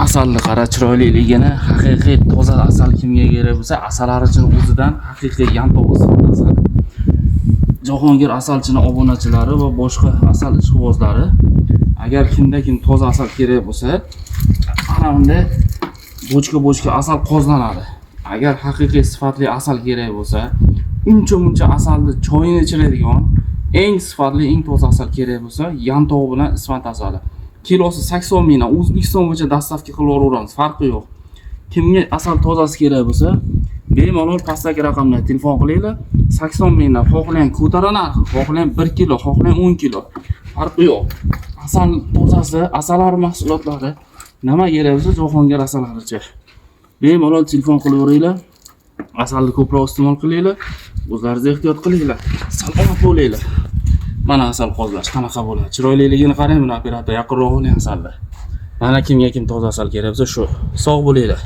asalni qara, chiroyliligini, haqiqiy toza asal kimga kerak bo'lsa, asallar uchun o'zidan haqiqiy yantoq asal. Jahongir asalchini obunachilari va boshqa asal ishqibozlari, agar kim toza asal kerak bo'lsa, ana bunday bochka asal qozlanadi. Agar haqiqiy sifatli asal kerak bo'lsa, uncha asalni choyini ichiradigan, eng sifatli, eng toza asal kerak bo'lsa, yantoq bilan ismat asali. Kilosi 80 mingdan O'zbekiston bo'yicha dastavka qilib yuboramiz, farqi yo'q. Kimga asal tozasi kerak bo'lsa, bemalol pastdagi raqamdan telefon qilinglar. 80 mingdan xohlang ko'tara narxi, xohlang 1 kilo, xohlang 10 kilo. Farqi yo'q. Asal tozasi, asallar mahsulotlari nima kerak bo'lsa, Jahongir asallaricha. Bemalol telefon qilaveringlar. Asalni ko'proq iste'mol qilinglar. O'zlaringiz ehtiyot qilinglar. Salomat bo'linglar. Mana asal qozlash qanaqa bo'ladi? Chiroyliligini qarang, buni operator yaqinroq oling asalni. Mana kim toza asal kerak bo'lsa shu. Sog' bo'linglar.